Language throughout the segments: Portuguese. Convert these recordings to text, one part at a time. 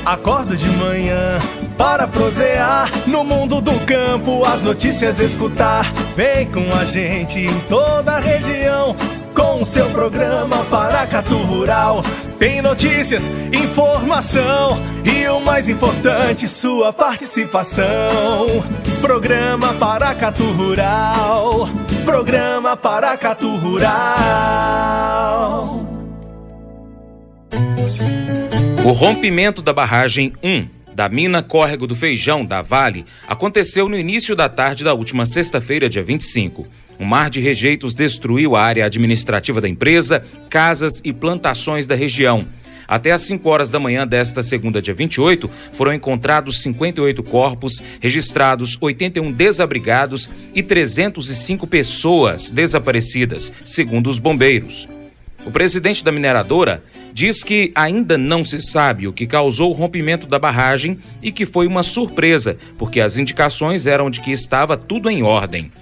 Acordo de manhã para prosear no mundo do campo, as notícias escutar. Vem com a gente em toda a região com o seu programa Paracatu Rural. Tem notícias, informação e o mais importante, sua participação. Programa Paracatu Rural. Programa Paracatu Rural. O rompimento da barragem 1 da mina Córrego do Feijão, da Vale, aconteceu no início da tarde da última sexta-feira, dia 25. Um mar de rejeitos destruiu a área administrativa da empresa, casas e plantações da região. Até às 5 horas da manhã desta segunda, dia 28, foram encontrados 58 corpos, registrados 81 desabrigados e 305 pessoas desaparecidas, segundo os bombeiros. O presidente da mineradora diz que ainda não se sabe o que causou o rompimento da barragem e que foi uma surpresa, porque as indicações eram de que estava tudo em ordem.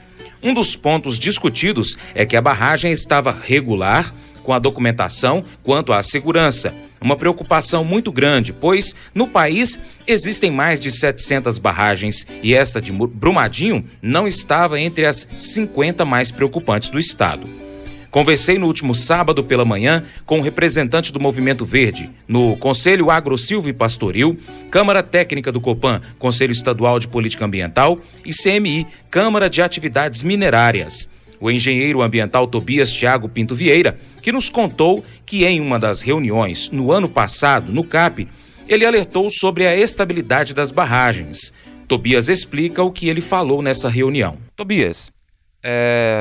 Um dos pontos discutidos é que a barragem estava regular com a documentação quanto à segurança. Uma preocupação muito grande, pois no país existem mais de 700 barragens e esta de Brumadinho não estava entre as 50 mais preocupantes do estado. Conversei no último sábado pela manhã com um representante do Movimento Verde, no Conselho Agro Silvo e Pastoril, Câmara Técnica do Copan, Conselho Estadual de Política Ambiental, e CMI, Câmara de Atividades Minerárias. O engenheiro ambiental Tobias Thiago Pinto Vieira, que nos contou que em uma das reuniões no ano passado, no CAP, ele alertou sobre a estabilidade das barragens. Tobias explica o que ele falou nessa reunião. Tobias,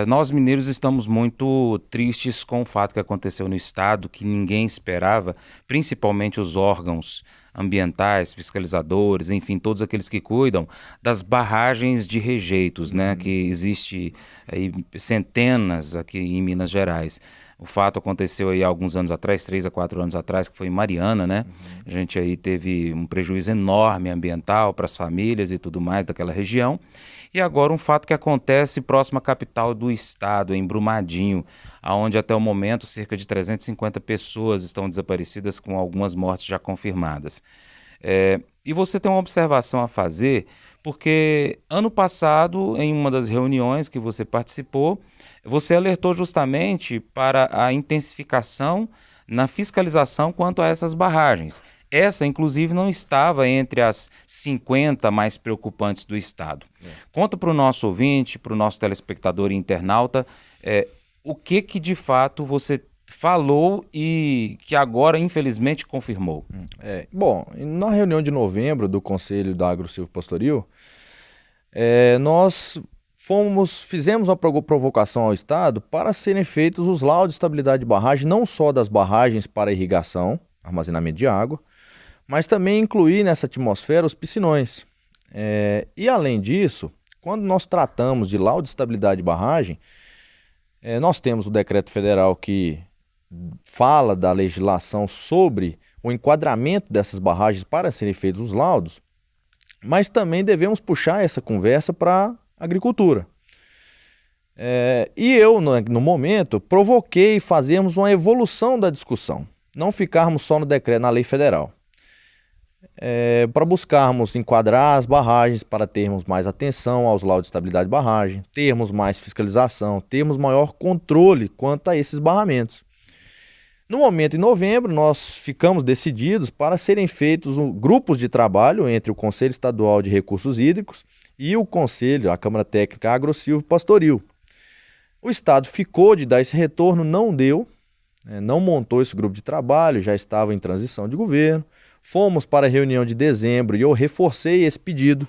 nós mineiros estamos muito tristes com o fato que aconteceu no estado, que ninguém esperava, principalmente os órgãos ambientais, fiscalizadores, enfim, todos aqueles que cuidam das barragens de rejeitos, né, que existe aí centenas aqui em Minas Gerais. O fato aconteceu aí há alguns anos atrás, 3 a 4 anos atrás, que foi em Mariana, né? A gente aí teve um prejuízo enorme ambiental para as famílias e tudo mais daquela região. E agora um fato que acontece próximo à capital do estado, em Brumadinho, onde até o momento cerca de 350 pessoas estão desaparecidas, com algumas mortes já confirmadas. E você tem uma observação a fazer, porque ano passado, em uma das reuniões que você participou, você alertou justamente para a intensificação na fiscalização quanto a essas barragens. Essa, inclusive, não estava entre as 50 mais preocupantes do estado. Conta para o nosso ouvinte, para o nosso telespectador e internauta, o que de fato você falou e que agora, infelizmente, confirmou. Bom, na reunião de novembro do Conselho da Agro Silvo Pastoril, nós fizemos uma provocação ao Estado para serem feitos os laudos de estabilidade de barragem, não só das barragens para irrigação, armazenamento de água, mas também incluir nessa atmosfera os piscinões. E além disso, quando nós tratamos de laudo de estabilidade de barragem, nós temos o decreto federal que fala da legislação sobre o enquadramento dessas barragens para serem feitos os laudos, mas também devemos puxar essa conversa para a agricultura. E eu, no momento, provoquei fazermos uma evolução da discussão, não ficarmos só no decreto, na lei federal, para buscarmos enquadrar as barragens, para termos mais atenção aos laudos de estabilidade de barragem, termos mais fiscalização, termos maior controle quanto a esses barramentos. No momento, em novembro, nós ficamos decididos para serem feitos grupos de trabalho entre o Conselho Estadual de Recursos Hídricos e o Conselho, a Câmara Técnica Agro Silvo Pastoril. O Estado ficou de dar esse retorno, não deu, não montou esse grupo de trabalho, já estava em transição de governo. Fomos para a reunião de dezembro e eu reforcei esse pedido.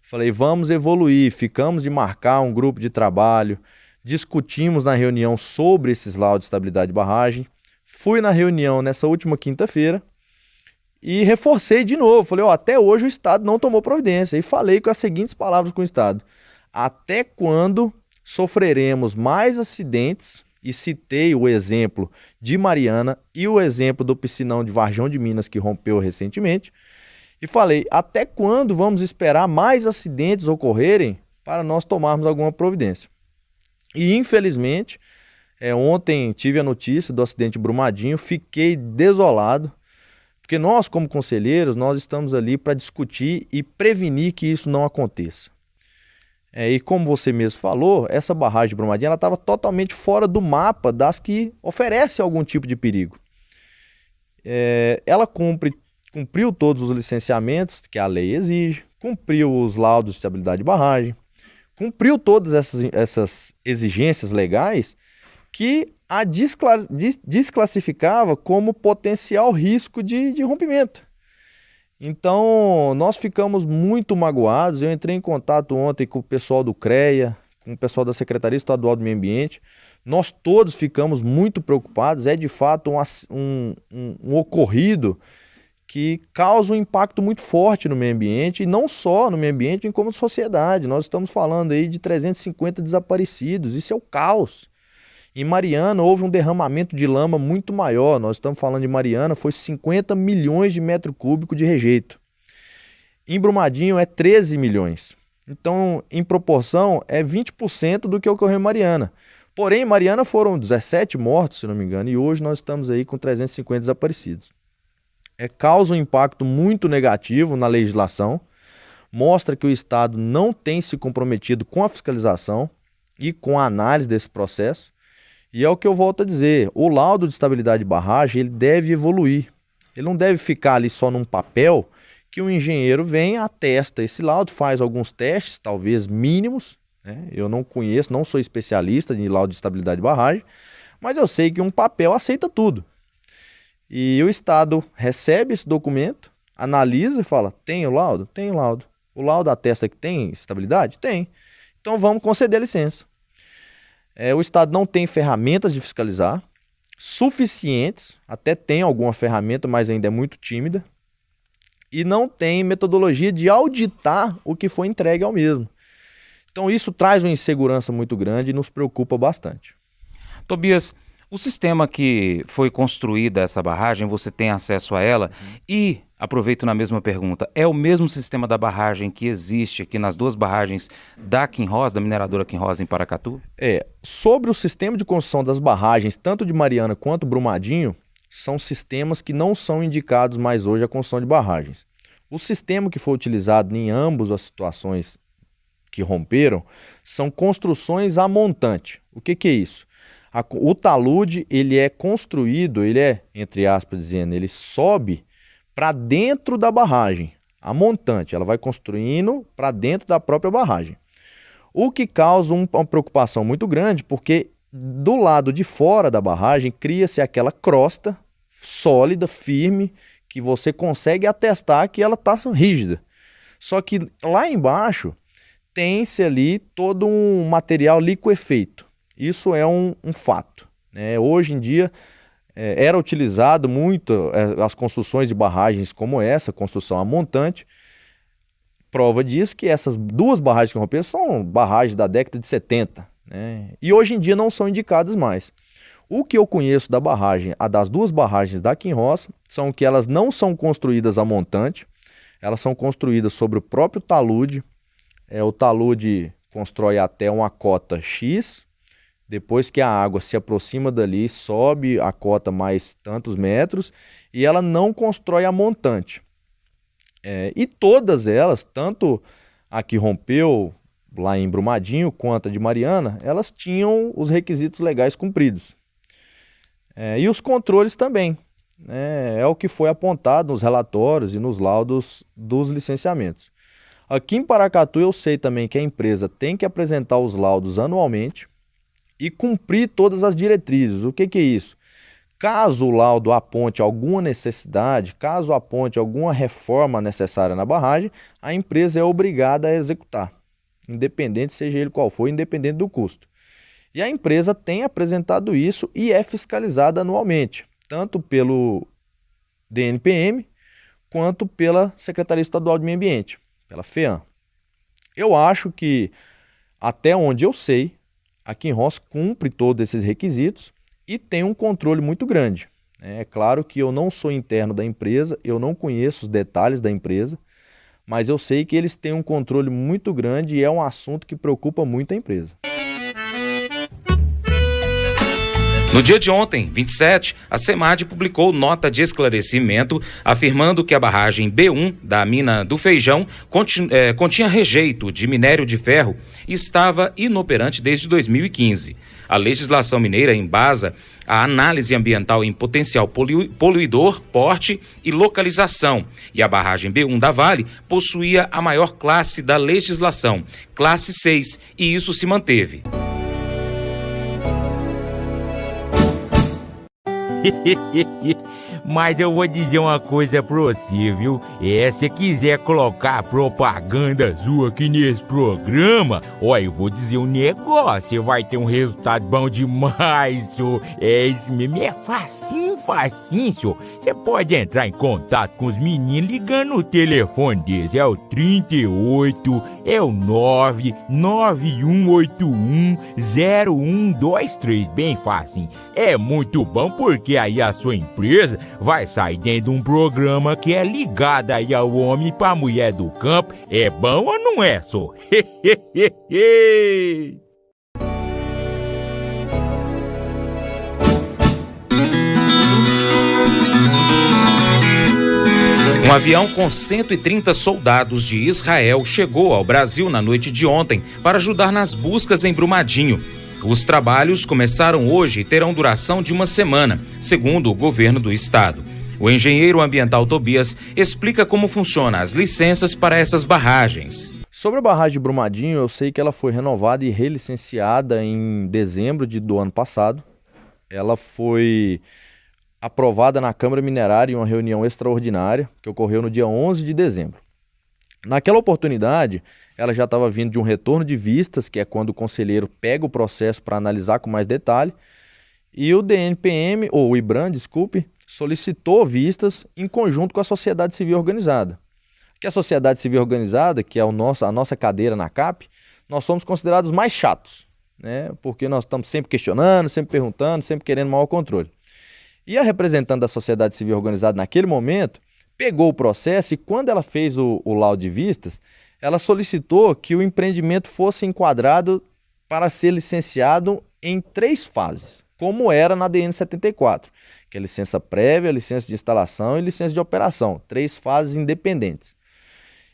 Falei, vamos evoluir, ficamos de marcar um grupo de trabalho, discutimos na reunião sobre esses laudos de estabilidade de barragem. Fui na reunião nessa última quinta-feira e reforcei de novo. Falei, até hoje o Estado não tomou providência. E falei com as seguintes palavras com o Estado. Até quando sofreremos mais acidentes? E citei o exemplo de Mariana e o exemplo do piscinão de Varjão de Minas, que rompeu recentemente. E falei, até quando vamos esperar mais acidentes ocorrerem para nós tomarmos alguma providência? E infelizmente, ontem tive a notícia do acidente de Brumadinho, fiquei desolado, Porque nós, como conselheiros, nós estamos ali para discutir e prevenir que isso não aconteça. E como você mesmo falou, essa barragem de Brumadinho estava totalmente fora do mapa das que oferecem algum tipo de perigo. Ela cumpriu todos os licenciamentos que a lei exige, cumpriu os laudos de estabilidade de barragem, cumpriu todas essas exigências legais que a desclassificava como potencial risco de rompimento. Então, nós ficamos muito magoados. Eu entrei em contato ontem com o pessoal do CREA, com o pessoal da Secretaria Estadual do Meio Ambiente. Nós todos ficamos muito preocupados. É de fato um ocorrido que causa um impacto muito forte no meio ambiente, e não só no meio ambiente, como sociedade. Nós estamos falando aí de 350 desaparecidos. Isso é o caos. Em Mariana houve um derramamento de lama muito maior. Nós estamos falando de Mariana, foi 50 milhões de metros cúbicos de rejeito. Em Brumadinho é 13 milhões. Então, em proporção, é 20% do que ocorreu em Mariana. Porém, em Mariana foram 17 mortos, se não me engano, e hoje nós estamos aí com 350 desaparecidos. Causa um impacto muito negativo na legislação, mostra que o Estado não tem se comprometido com a fiscalização e com a análise desse processo. E é o que eu volto a dizer, o laudo de estabilidade de barragem ele deve evoluir. Ele não deve ficar ali só num papel que o engenheiro vem, atesta esse laudo, faz alguns testes, talvez mínimos. Eu não conheço, não sou especialista em laudo de estabilidade de barragem, mas eu sei que um papel aceita tudo. E o Estado recebe esse documento, analisa e fala, tem o laudo? Tem o laudo. O laudo atesta que tem estabilidade? Tem. Então vamos conceder a licença. O Estado não tem ferramentas de fiscalizar suficientes, até tem alguma ferramenta, mas ainda é muito tímida, e não tem metodologia de auditar o que foi entregue ao mesmo. Então isso traz uma insegurança muito grande e nos preocupa bastante. Tobias, o sistema que foi construída essa barragem, você tem acesso a ela e, aproveito na mesma pergunta, é o mesmo sistema da barragem que existe aqui nas duas barragens da Kinross, da mineradora Kinross em Paracatu? Sobre o sistema de construção das barragens, tanto de Mariana quanto Brumadinho, são sistemas que não são indicados mais hoje à construção de barragens. O sistema que foi utilizado em ambas as situações que romperam são construções a montante. O que é isso? O talude, ele é construído, ele é, entre aspas dizendo, ele sobe para dentro da barragem. A montante, ela vai construindo para dentro da própria barragem. O que causa uma preocupação muito grande, porque do lado de fora da barragem cria-se aquela crosta sólida, firme, que você consegue atestar que ela está rígida. Só que lá embaixo tem-se ali todo um material liquefeito. Isso é um fato. Hoje em dia era utilizado muito as construções de barragens como essa, construção a montante. Prova disso que essas duas barragens que romperam são barragens da década de 70. E hoje em dia não são indicadas mais. O que eu conheço da barragem, das duas barragens da Kinross, são que elas não são construídas a montante, elas são construídas sobre o próprio talude. O talude constrói até uma cota X. Depois que a água se aproxima dali, sobe a cota mais tantos metros e ela não constrói a montante. E todas elas, tanto a que rompeu lá em Brumadinho quanto a de Mariana, elas tinham os requisitos legais cumpridos. E os controles também. É o que foi apontado nos relatórios e nos laudos dos licenciamentos. Aqui em Paracatu eu sei também que a empresa tem que apresentar os laudos anualmente e cumprir todas as diretrizes. O que é isso? Caso o laudo aponte alguma necessidade, caso aponte alguma reforma necessária na barragem, a empresa é obrigada a executar, independente seja ele qual for, independente do custo. E a empresa tem apresentado isso e é fiscalizada anualmente, tanto pelo DNPM quanto pela Secretaria Estadual de Meio Ambiente, pela FEAM. Eu acho que, até onde eu sei, a Kinross cumpre todos esses requisitos e tem um controle muito grande. É claro que eu não sou interno da empresa, eu não conheço os detalhes da empresa, mas eu sei que eles têm um controle muito grande e é um assunto que preocupa muito a empresa. No dia de ontem, 27, a CEMAD publicou nota de esclarecimento afirmando que a barragem B1 da mina do Feijão continha rejeito de minério de ferro e estava inoperante desde 2015. A legislação mineira embasa a análise ambiental em potencial poluidor, porte e localização. E a barragem B1 da Vale possuía a maior classe da legislação, classe 6, e isso se manteve. Mas eu vou dizer uma coisa pra você, viu? Se quiser colocar propaganda sua aqui nesse programa, eu vou dizer um negócio, você vai ter um resultado bom demais, senhor. Isso mesmo, é facinho, senhor. Você pode entrar em contato com os meninos ligando o telefone deles, é o 38, é o 991810123, bem fácil. É muito bom porque aí a sua empresa vai sair dentro de um programa que é ligado aí ao homem pra mulher do campo. É bom ou não é, só? Um avião com 130 soldados de Israel chegou ao Brasil na noite de ontem para ajudar nas buscas em Brumadinho. Os trabalhos começaram hoje e terão duração de uma semana, segundo o governo do estado. O engenheiro ambiental Tobias explica como funcionam as licenças para essas barragens. Sobre a barragem de Brumadinho, eu sei que ela foi renovada e relicenciada em dezembro do ano passado. Ela foi aprovada na Câmara Minerária em uma reunião extraordinária que ocorreu no dia 11 de dezembro. Naquela oportunidade, ela já estava vindo de um retorno de vistas, que é quando o conselheiro pega o processo para analisar com mais detalhe, e o DNPM, ou o IBRAM, solicitou vistas em conjunto com a sociedade civil organizada. Que a sociedade civil organizada, que é a nossa cadeira na CAP, nós somos considerados mais chatos, né? Porque nós estamos sempre questionando, sempre perguntando, sempre querendo maior controle. E a representante da sociedade civil organizada naquele momento pegou o processo e quando ela fez o laudo de vistas, ela solicitou que o empreendimento fosse enquadrado para ser licenciado em 3 fases, como era na DN 74, que é licença prévia, licença de instalação e licença de operação, 3 fases independentes.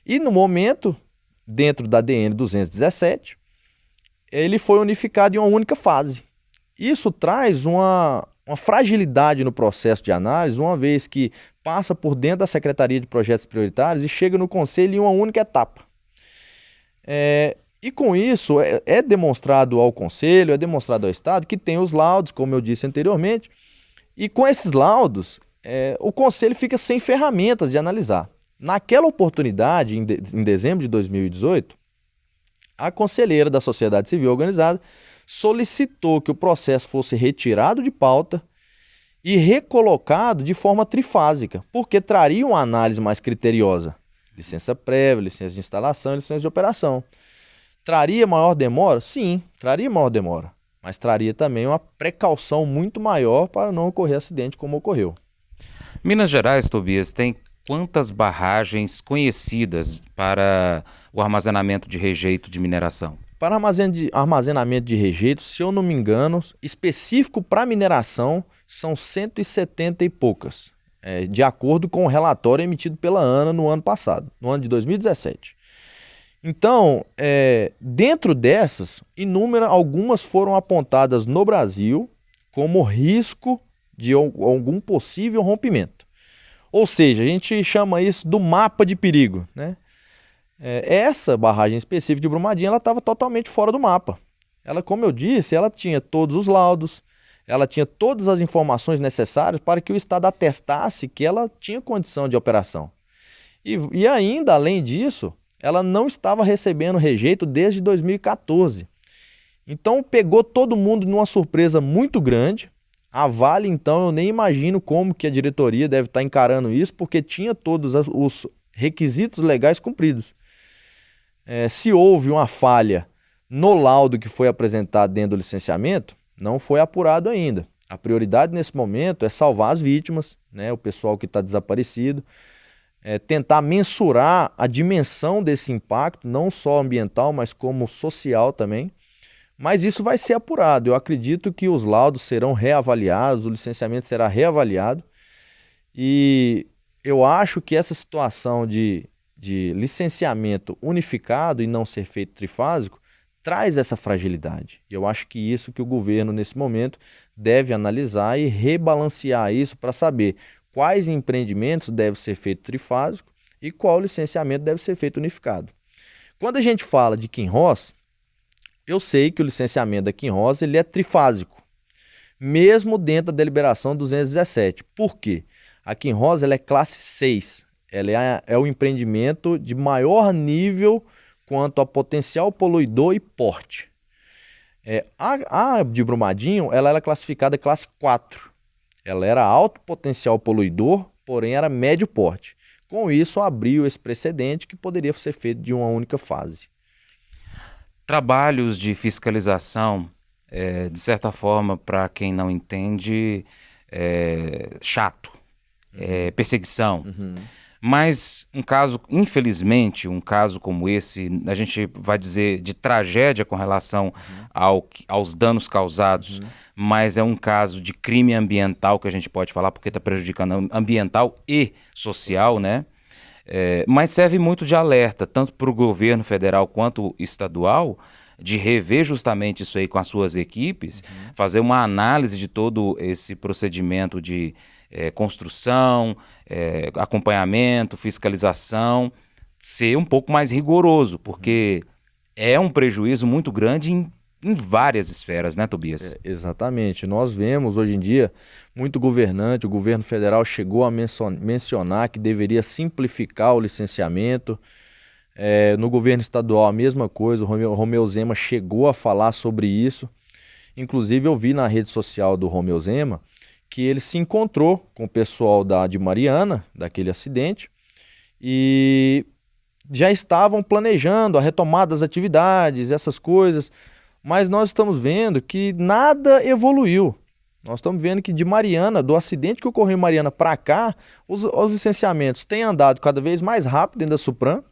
E no momento, dentro da DN 217, ele foi unificado em uma única fase. Isso traz uma fragilidade no processo de análise, uma vez que passa por dentro da Secretaria de Projetos Prioritários e chega no Conselho em uma única etapa. E com isso é demonstrado ao Conselho, é demonstrado ao Estado que tem os laudos, como eu disse anteriormente, e com esses laudos o Conselho fica sem ferramentas de analisar. Naquela oportunidade, em dezembro de 2018, a conselheira da Sociedade Civil Organizada solicitou que o processo fosse retirado de pauta e recolocado de forma trifásica, porque traria uma análise mais criteriosa. Licença prévia, licença de instalação e licença de operação. Traria maior demora? Sim, traria maior demora, mas traria também uma precaução muito maior para não ocorrer acidente como ocorreu. Minas Gerais, Tobias, tem quantas barragens conhecidas para o armazenamento de rejeito de mineração? Para armazenamento de rejeito, se eu não me engano, específico para mineração, são 170 e poucas, de acordo com o relatório emitido pela ANA no ano passado, no ano de 2017. Então, dentro dessas, algumas foram apontadas no Brasil como risco de algum possível rompimento. Ou seja, a gente chama isso do mapa de perigo, né? Essa barragem específica de Brumadinho, ela estava totalmente fora do mapa. Ela, como eu disse, ela tinha todos os laudos, ela tinha todas as informações necessárias para que o Estado atestasse que ela tinha condição de operação. E ainda, além disso, ela não estava recebendo rejeito desde 2014. Então, pegou todo mundo numa surpresa muito grande. A Vale, então, eu nem imagino como que a diretoria deve estar encarando isso, porque tinha todos os requisitos legais cumpridos. Se houve uma falha no laudo que foi apresentado dentro do licenciamento, não foi apurado ainda. A prioridade nesse momento é salvar as vítimas, né, o pessoal que está desaparecido, tentar mensurar a dimensão desse impacto, não só ambiental, mas como social também, Mas isso vai ser apurado. Eu acredito que os laudos serão reavaliados, o licenciamento será reavaliado. E eu acho que essa situação de licenciamento unificado e não ser feito trifásico traz essa fragilidade. E eu acho que isso que o governo, nesse momento, deve analisar e rebalancear isso para saber quais empreendimentos devem ser feito trifásico e qual licenciamento deve ser feito unificado. Quando a gente fala de Kinross, eu sei que o licenciamento da Kinross ele é trifásico, mesmo dentro da deliberação 217. Por quê? A Kinross ela é classe 6, ela é o empreendimento de maior nível quanto a potencial poluidor e porte. A de Brumadinho ela era classificada classe 4. Ela era alto potencial poluidor, porém era médio porte. Com isso, abriu esse precedente que poderia ser feito de uma única fase. Trabalhos de fiscalização, de certa forma, para quem não entende, chato, perseguição. Uhum. Mas um caso, infelizmente, um caso como esse, a gente vai dizer de tragédia com relação aos danos causados, mas é um caso de crime ambiental que a gente pode falar, porque está prejudicando ambiental e social, né? Mas serve muito de alerta, tanto para o governo federal quanto estadual, de rever justamente isso aí com as suas equipes, fazer uma análise de todo esse procedimento de construção, acompanhamento, fiscalização, ser um pouco mais rigoroso, porque é um prejuízo muito grande em várias esferas, né, Tobias? Exatamente. Nós vemos hoje em dia muito governante, o governo federal chegou a mencionar que deveria simplificar o licenciamento. No governo estadual a mesma coisa, o Romeu Zema chegou a falar sobre isso. Inclusive eu vi na rede social do Romeu Zema que ele se encontrou com o pessoal de Mariana, daquele acidente, e já estavam planejando a retomada das atividades, essas coisas, mas nós estamos vendo que nada evoluiu. Nós estamos vendo que de Mariana, do acidente que ocorreu em Mariana para cá, os licenciamentos têm andado cada vez mais rápido dentro da Supram,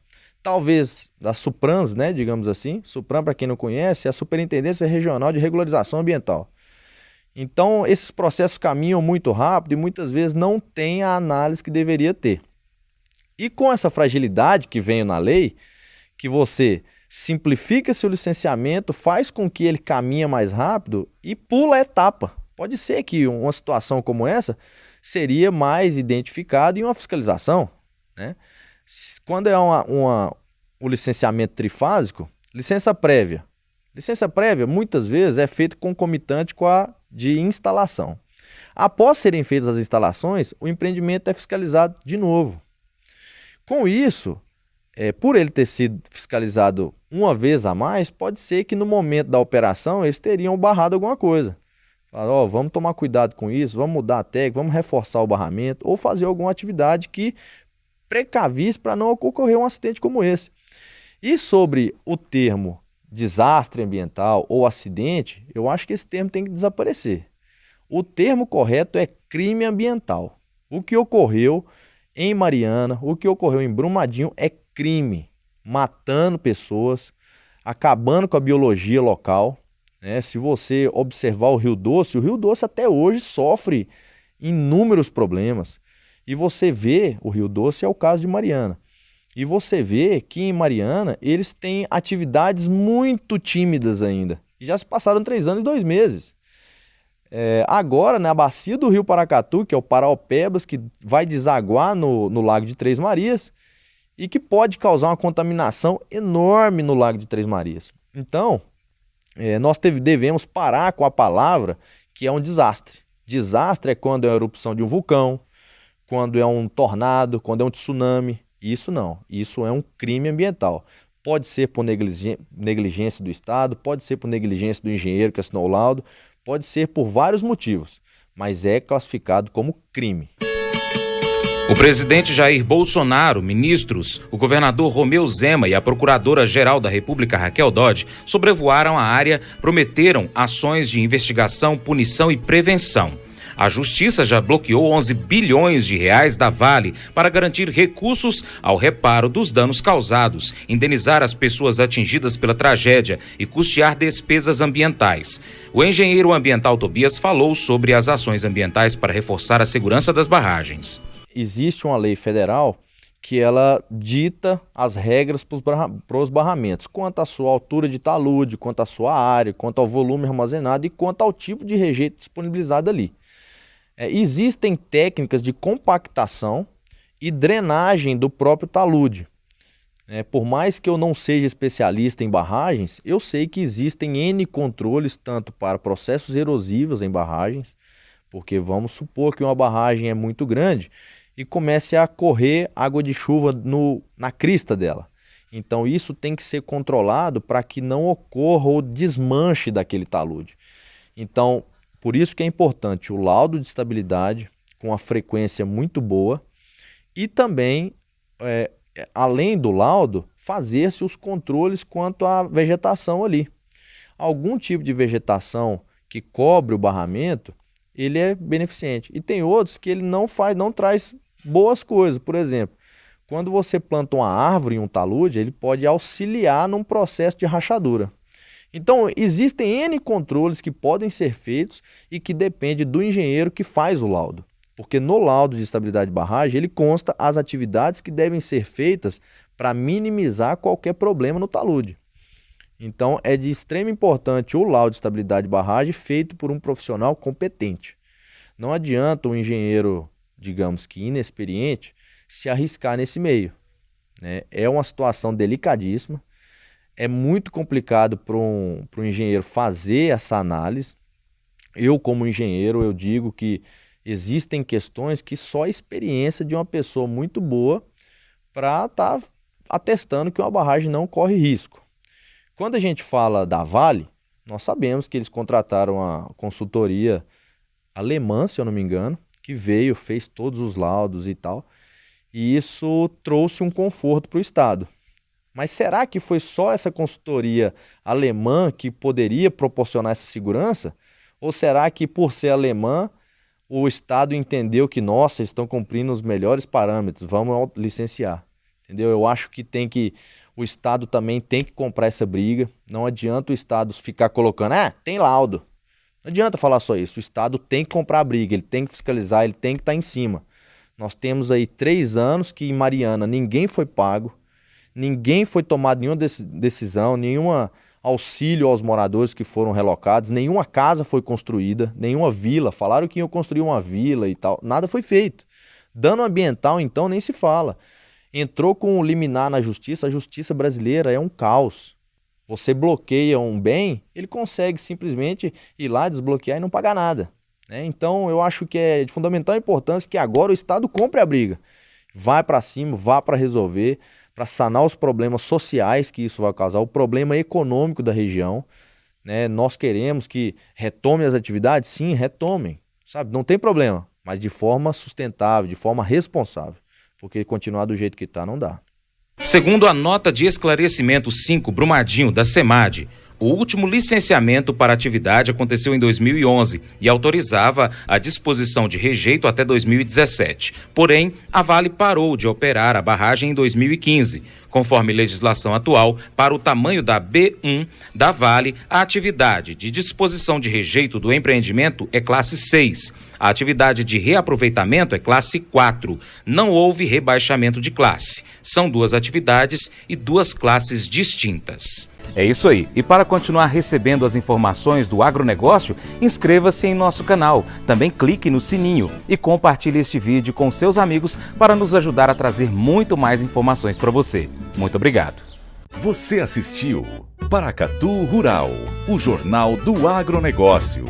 talvez das Suprans, né, digamos assim. Supram, para quem não conhece, é a Superintendência Regional de Regularização Ambiental. Então, esses processos caminham muito rápido e muitas vezes não tem a análise que deveria ter. E com essa fragilidade que vem na lei, que você simplifica seu licenciamento, faz com que ele caminhe mais rápido e pula a etapa. Pode ser que uma situação como essa seria mais identificada em uma fiscalização, né? Quando é o licenciamento trifásico, licença prévia. Licença prévia, muitas vezes, é feita concomitante com a de instalação. Após serem feitas as instalações, o empreendimento é fiscalizado de novo. Com isso, por ele ter sido fiscalizado uma vez a mais, pode ser que no momento da operação eles teriam barrado alguma coisa. Falaram, vamos tomar cuidado com isso, vamos mudar a técnica, vamos reforçar o barramento ou fazer alguma atividade que precavisse para não ocorrer um acidente como esse. E sobre o termo desastre ambiental ou acidente, eu acho que esse termo tem que desaparecer. O termo correto é crime ambiental. O que ocorreu em Mariana, o que ocorreu em Brumadinho é crime, matando pessoas, acabando com a biologia local, né? Se você observar o Rio Doce até hoje sofre inúmeros problemas. E você vê, o Rio Doce é o caso de Mariana. E você vê que em Mariana eles têm atividades muito tímidas ainda. E já se passaram 3 anos e 2 meses. Agora, na bacia do Rio Paracatu, que é o Paraopebas, que vai desaguar no Lago de Três Marias e que pode causar uma contaminação enorme no Lago de Três Marias. Então, nós devemos parar com a palavra que é um desastre. Desastre é quando é a erupção de um vulcão, quando é um tornado, quando é um tsunami. Isso não, isso é um crime ambiental. Pode ser por negligência do Estado, pode ser por negligência do engenheiro que assinou o laudo, pode ser por vários motivos, mas é classificado como crime. O presidente Jair Bolsonaro, ministros, o governador Romeu Zema e a procuradora-geral da República, Raquel Dodge, sobrevoaram a área, prometeram ações de investigação, punição e prevenção. A Justiça já bloqueou 11 bilhões de reais da Vale para garantir recursos ao reparo dos danos causados, indenizar as pessoas atingidas pela tragédia e custear despesas ambientais. O engenheiro ambiental Tobias falou sobre as ações ambientais para reforçar a segurança das barragens. Existe uma lei federal que ela dita as regras para os barramentos, quanto à sua altura de talude, quanto à sua área, quanto ao volume armazenado e quanto ao tipo de rejeito disponibilizado ali. Existem técnicas de compactação e drenagem do próprio talude. Por mais que eu não seja especialista em barragens, eu sei que existem N controles tanto para processos erosivos em barragens, porque vamos supor que uma barragem é muito grande e comece a correr água de chuva na crista dela. Então isso tem que ser controlado para que não ocorra o desmanche daquele talude. Então, por isso que é importante o laudo de estabilidade com a frequência muito boa e também, além do laudo, fazer-se os controles quanto à vegetação ali. Algum tipo de vegetação que cobre o barramento, ele é beneficente. E tem outros que ele não traz boas coisas. Por exemplo, quando você planta uma árvore em um talude, ele pode auxiliar num processo de rachadura. Então, existem N controles que podem ser feitos e que depende do engenheiro que faz o laudo. Porque no laudo de estabilidade de barragem, ele consta as atividades que devem ser feitas para minimizar qualquer problema no talude. Então, é de extrema importância o laudo de estabilidade de barragem feito por um profissional competente. Não adianta um engenheiro, digamos que inexperiente, se arriscar nesse meio. É uma situação delicadíssima. É muito complicado para um engenheiro fazer essa análise. Eu, como engenheiro, eu digo que existem questões que só a experiência de uma pessoa muito boa para estar atestando que uma barragem não corre risco. Quando a gente fala da Vale, nós sabemos que eles contrataram a consultoria alemã, se eu não me engano, que veio, fez todos os laudos e tal, e isso trouxe um conforto para o Estado. Mas será que foi só essa consultoria alemã que poderia proporcionar essa segurança? Ou será que, por ser alemã, o Estado entendeu que, nossa, eles estão cumprindo os melhores parâmetros, vamos licenciar? Entendeu? Eu acho que o Estado também tem que comprar essa briga. Não adianta o Estado ficar colocando, tem laudo. Não adianta falar só isso. O Estado tem que comprar a briga, ele tem que fiscalizar, ele tem que estar em cima. Nós temos aí 3 anos que em Mariana ninguém foi pago, ninguém foi tomado nenhuma decisão, nenhum auxílio aos moradores que foram relocados, nenhuma casa foi construída, nenhuma vila. Falaram que iam construir uma vila e tal, nada foi feito. Dano ambiental, então, nem se fala. Entrou com um liminar na justiça, a justiça brasileira é um caos. Você bloqueia um bem, ele consegue simplesmente ir lá, desbloquear e não pagar nada. Então, eu acho que é de fundamental importância que agora o Estado compre a briga. Vai para cima, vá para resolver, para sanar os problemas sociais que isso vai causar, o problema econômico da região. Nós queremos que retome as atividades? Sim, retomem. Não tem problema, mas de forma sustentável, de forma responsável. Porque continuar do jeito que está não dá. Segundo a nota de esclarecimento 5 Brumadinho da CEMAD, o último licenciamento para a atividade aconteceu em 2011 e autorizava a disposição de rejeito até 2017. Porém, a Vale parou de operar a barragem em 2015. Conforme legislação atual, para o tamanho da B1 da Vale, a atividade de disposição de rejeito do empreendimento é classe 6. A atividade de reaproveitamento é classe 4. Não houve rebaixamento de classe. São 2 atividades e 2 classes distintas. É isso aí. E para continuar recebendo as informações do agronegócio, inscreva-se em nosso canal. Também clique no sininho e compartilhe este vídeo com seus amigos para nos ajudar a trazer muito mais informações para você. Muito obrigado. Você assistiu Paracatu Rural, o jornal do agronegócio.